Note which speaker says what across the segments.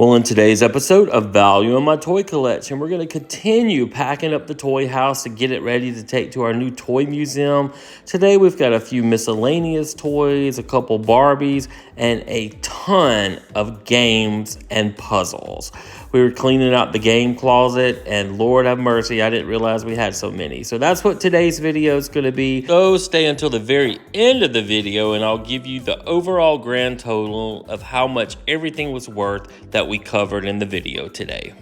Speaker 1: Well, in today's episode of Value in My Toy Collection, we're going to continue packing up the toy house to get it ready to take to our new toy museum. Today, we've got a few miscellaneous toys, a couple Barbies, and a ton of games and puzzles. We were cleaning out the game closet, and Lord have mercy, I didn't realize we had so many. So that's what today's video is going to be. So stay until the very end of the video, and I'll give you the overall grand total of how much everything was worth that we covered in the video today.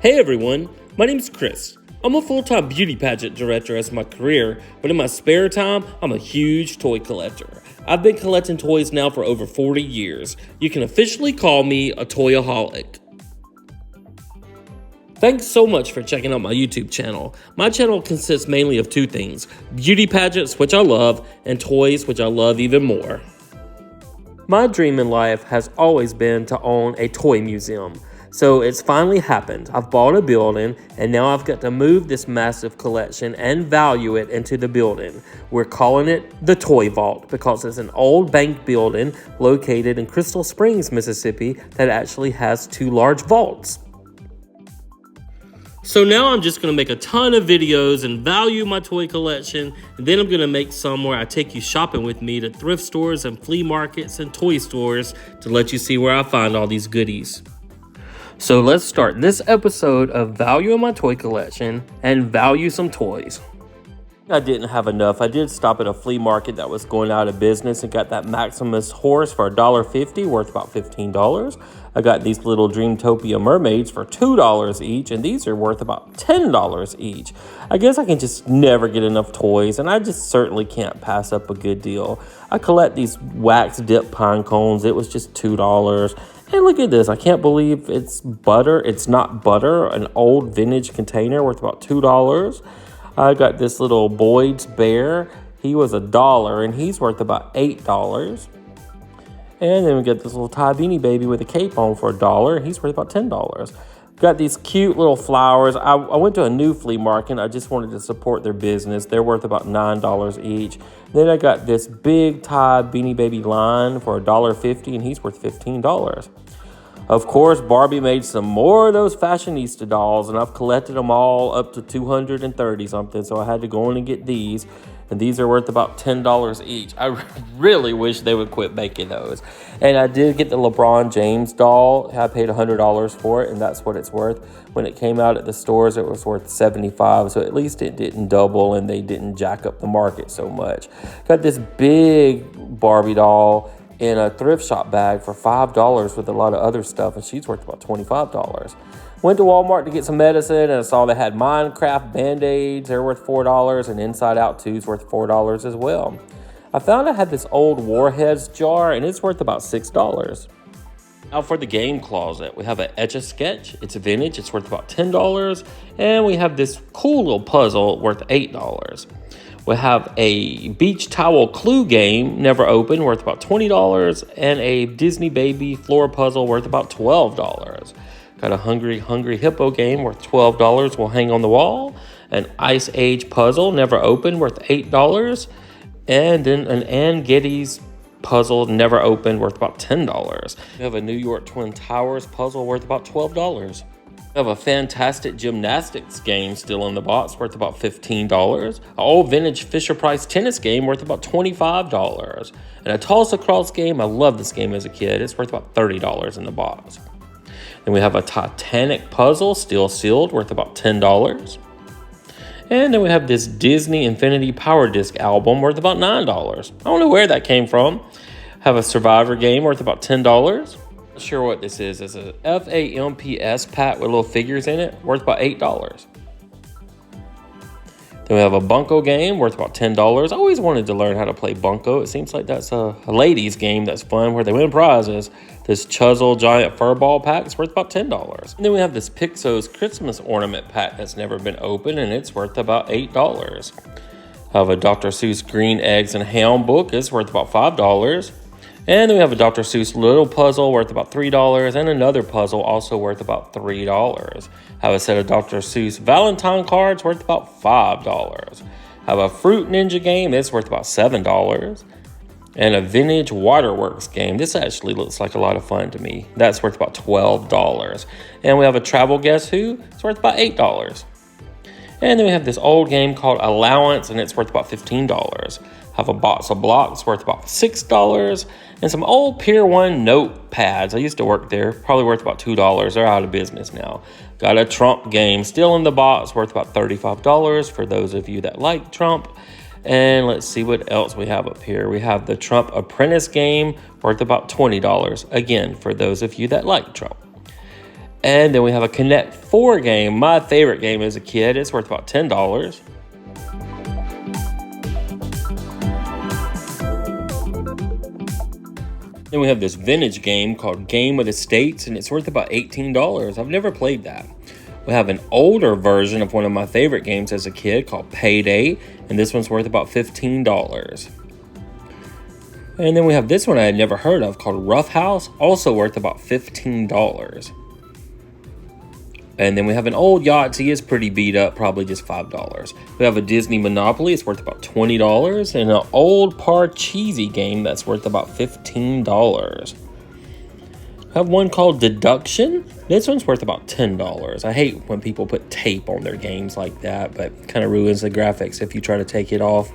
Speaker 1: Hey everyone, my name's Chris. I'm a full-time beauty pageant director as my career, but in my spare time, I'm a huge toy collector. I've been collecting toys now for over 40 years. You can officially call me a toyaholic. Thanks so much for checking out my YouTube channel. My channel consists mainly of two things: beauty pageants, which I love, and toys, which I love even more. My dream in life has always been to own a toy museum. So it's finally happened. I've bought a building, and now I've got to move this massive collection and value it into the building. We're calling it the Toy Vault because it's an old bank building located in Crystal Springs, Mississippi that actually has two large vaults. So now I'm just going to make a ton of videos and value my toy collection, and then I'm going to make some where I take you shopping with me to thrift stores and flea markets and toy stores to let you see where I find all these goodies. So let's start this episode of Value in My Toy Collection and value some toys. I didn't have enough. I did stop at a flea market that was going out of business and got that Maximus horse for $1.50, worth about $15. I got these little Dreamtopia mermaids for $2 each, and these are worth about $10 each. I guess I can just never get enough toys, and I just certainly can't pass up a good deal. I collect these wax dip pine cones. It was just $2. And look at this. I can't believe it's butter. It's not butter. An old vintage container worth about $2. I got this little Boyd's bear. He was $1, and he's worth about $8. And then we got this little Ty Beanie Baby with a cape on for $1. He's worth about $10. Got these cute little flowers. I went to a new flea market. I just wanted to support their business. They're worth about $9 each. Then I got this big Ty Beanie Baby line for $1.50, and he's worth $15. Of course, Barbie made some more of those fashionista dolls, and I've collected them all up to 230 something, so I had to go in and get these. And these are worth about $10 each. I really wish they would quit making those. And I did get the LeBron James doll. I paid $100 for it, and that's what it's worth. When it came out at the stores, it was worth $75, so at least it didn't double and they didn't jack up the market so much. Got this big Barbie doll in a thrift shop bag for $5 with a lot of other stuff, and she's worth about $25. Went to Walmart to get some medicine, and I saw they had Minecraft Band-Aids. They're worth $4, and Inside Out 2 is worth $4 as well. I found I had this old Warheads jar, and it's worth about $6. Now for the game closet, we have an Etch-a-Sketch. It's vintage. It's worth about $10. And we have this cool little puzzle worth $8. We have a beach towel clue game, never opened, worth about $20. And a Disney Baby floor puzzle worth about $12. Got a Hungry Hippo game worth $12. Will hang on the wall. An Ice Age puzzle, never opened, worth $8. And then an Ann Geddes puzzle, never opened, worth about $10. We have a New York Twin Towers puzzle worth about $12. We have a fantastic gymnastics game still in the box, worth about $15. An old vintage Fisher-Price tennis game worth about $25. And a toss across game, I love this game as a kid. It's worth about $30 in the box. Then we have a Titanic puzzle, still sealed, worth about $10. And then we have this Disney Infinity Power Disc album worth about $9. I don't know where that came from. Have a Survivor game worth about $10. Not sure what this is. It's a FAMPS pack with little figures in it, worth about $8. Then we have a Bunko game worth about $10. I always wanted to learn how to play Bunko. It seems like that's a ladies game that's fun where they win prizes. This Chuzzle Giant Furball pack is worth about $10. And then we have this Pixo's Christmas ornament pack that's never been opened, and it's worth about $8. I have a Dr. Seuss Green Eggs and Ham book. It's worth about $5. And then we have a Dr. Seuss little puzzle worth about $3, and another puzzle also worth about $3. Have a set of Dr. Seuss Valentine cards worth about $5. Have a Fruit Ninja game. It's worth about $7. And a vintage waterworks game. This actually looks like a lot of fun to me. That's worth about $12. And we have a travel Guess Who. It's worth about $8. And then we have this old game called Allowance, and it's worth about $15. Have a box of blocks worth about $6. And some old Pier 1 notepads. I used to work there. Probably worth about $2. They're out of business now. Got a Trump game still in the box worth about $35 for those of you that like Trump. And let's see what else we have up here. We have the Trump Apprentice game worth about $20. Again, for those of you that like Trump. And then we have a Connect 4 game. My favorite game as a kid. It's worth about $10. Then we have this vintage game called Game of the States, and it's worth about $18. I've never played that. We have an older version of one of my favorite games as a kid called Payday, and this one's worth about $15. And then we have this one I had never heard of called Rough House, also worth about $15. And then we have an old Yahtzee, it's pretty beat up, probably just $5. We have a Disney Monopoly, it's worth about $20, and an old Parcheesi game that's worth about $15. I have one called Deduction. This one's worth about $10. I hate when people put tape on their games like that, but kind of ruins the graphics if you try to take it off.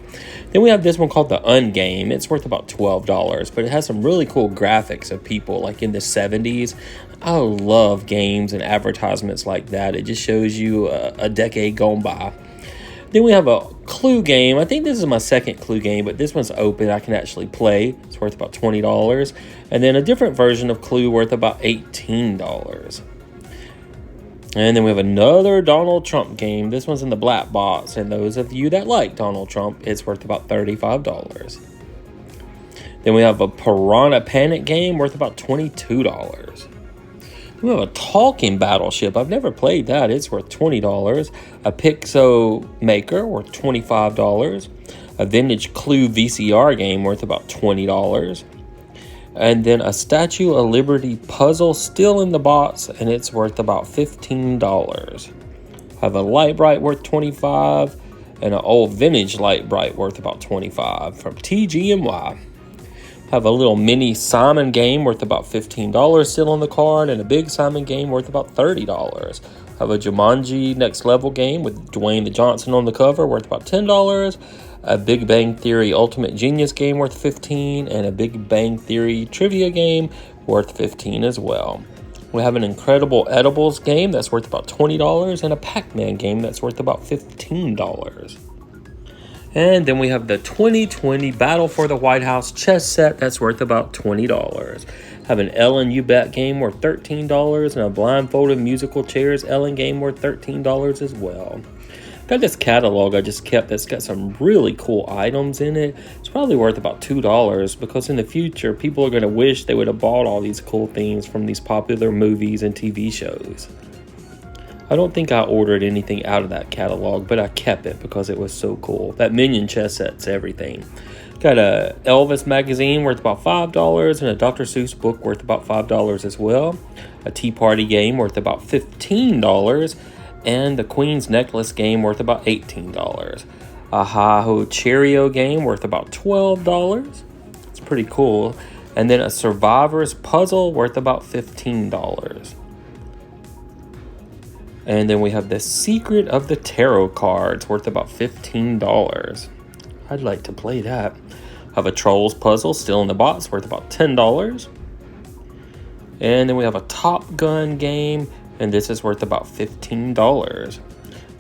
Speaker 1: Then we have this one called The Ungame. It's worth about $12, but it has some really cool graphics of people like in the 70s. I love games and advertisements like that. It just shows you a decade gone by. Then we have a Clue game. I think this is my second Clue game, but this one's open. I can actually play. It's worth about $20. And then a different version of Clue worth about $18. And then we have another Donald Trump game. This one's in the black box. And those of you that like Donald Trump, it's worth about $35. Then we have a Piranha Panic game worth about $22. We have a talking battleship. I've never played that. It's worth $20. A Pixo Maker worth $25. A vintage Clue VCR game worth about $20. And then a Statue of Liberty puzzle still in the box, and it's worth about $15. Have a Light Bright worth $25, and an old vintage Light Bright worth about $25 from TGMY. Have a little mini Simon game worth about $15 still on the card, and a big Simon game worth about $30. Have a Jumanji Next Level game with Dwayne the Johnson on the cover worth about $10. A Big Bang Theory Ultimate Genius game worth $15, and a Big Bang Theory trivia game worth $15 as well. We have an Incredible Edibles game that's worth about $20, and a Pac-Man game that's worth about $15. And then we have the 2020 Battle for the White House chess set that's worth about $20. Have an Ellen You Bet game worth $13, and a Blindfolded Musical Chairs Ellen game worth $13 as well. Got this catalog I just kept that's got some really cool items in it. It's probably worth about $2 because in the future people are going to wish they would have bought all these cool things from these popular movies and TV shows. I don't think I ordered anything out of that catalog, but I kept it because it was so cool. That Minion chess set's everything. Got a Elvis magazine worth about $5 and a Dr. Seuss book worth about $5 as well. A Tea Party game worth about $15 and the Queen's Necklace game worth about $18. A Hi-Ho Cheerio game worth about $12. It's pretty cool. And then a Survivor's Puzzle worth about $15. And then we have the Secret of the Tarot cards worth about $15. I'd like to play that. Have a Trolls puzzle still in the box worth about $10. And then we have a Top Gun game, and this is worth about $15.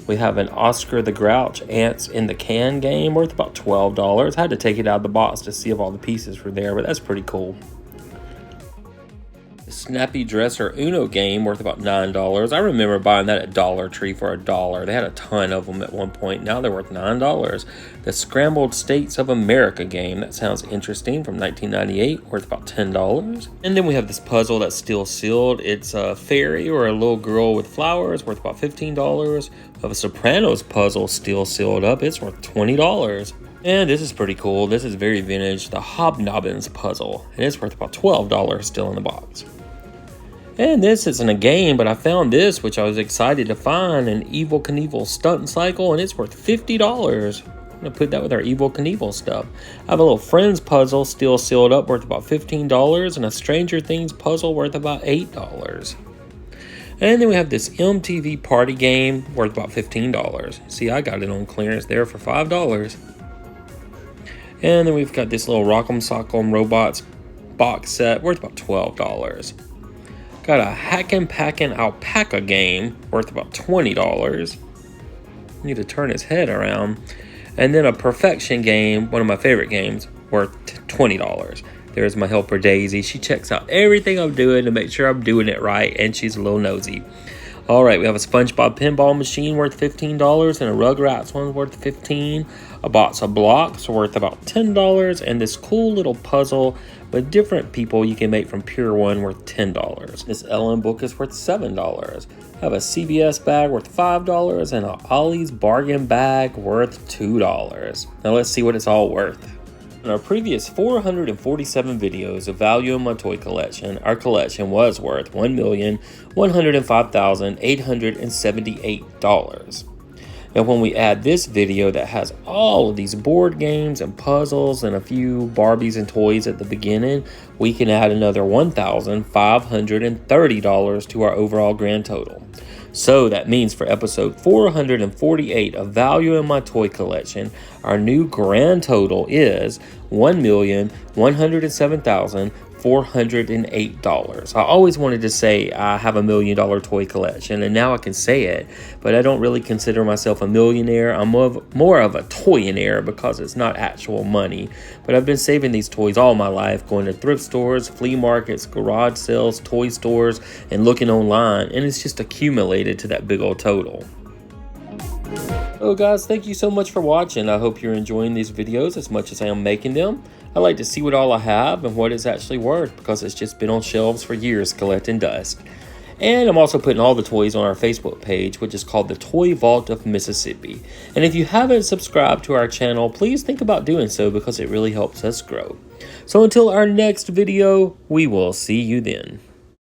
Speaker 1: We have an Oscar the Grouch Ants in the Can game worth about $12. I had to take it out of the box to see if all the pieces were there, but that's pretty cool. Snappy Dresser Uno game worth about $9. I remember buying that at Dollar Tree for $1. They had a ton of them at one point. Now they're worth $9. The Scrambled States of America game, that sounds interesting, from 1998, worth about $10. And then we have this puzzle that's still sealed. It's a fairy or a little girl with flowers, worth about $15. We have a Sopranos puzzle still sealed up. It's worth $20. And this is pretty cool. This is very vintage. The Hobnobbins puzzle, and it's worth about $12 still in the box. And this isn't a game, but I found this, which I was excited to find, an Evel Knievel stunt cycle, and it's worth $50. I'm going to put that with our Evel Knievel stuff. I have a little Friends puzzle still sealed up worth about $15 and a Stranger Things puzzle worth about $8. And then we have this MTV party game worth about $15. See, I got it on clearance there for $5. And then we've got this little Rock'em Sock'em Robots box set worth about $12. Got a Hackin' Packin' Alpaca game worth about $20. Need to turn his head around. And then a Perfection game, one of my favorite games, worth $20. There's my helper Daisy. She checks out everything I'm doing to make sure I'm doing it right, and she's a little nosy. All right, we have a SpongeBob pinball machine worth $15 and a Rugrats one worth $15. A box of blocks worth about $10, and this cool little puzzle with different people you can make from Pure One worth $10. This Ellen book is worth $7. I have a CBS bag worth $5 and a Ollie's bargain bag worth $2. Now let's see what it's all worth. In our previous 447 videos of value in my toy collection, our collection was worth $1,105,878. Now when we add this video that has all of these board games and puzzles and a few Barbies and toys at the beginning, we can add another $1,530 to our overall grand total. So that means for episode 448 of Value in My Toy Collection, our new grand total is $1,107,408. I always wanted to say I have $1 million toy collection, and now I can say it, but I don't really consider myself a millionaire. I'm more of a toyonaire because it's not actual money. But I've been saving these toys all my life, going to thrift stores, flea markets, garage sales, toy stores, and looking online, and it's just accumulated to that big old total. So guys, thank you so much for watching. I hope you're enjoying these videos as much as I am making them. I like to see what all I have and what it's actually worth because it's just been on shelves for years collecting dust. And I'm also putting all the toys on our Facebook page, which is called the Toy Vault of Mississippi. And if you haven't subscribed to our channel, please think about doing so because it really helps us grow. So until our next video, we will see you then.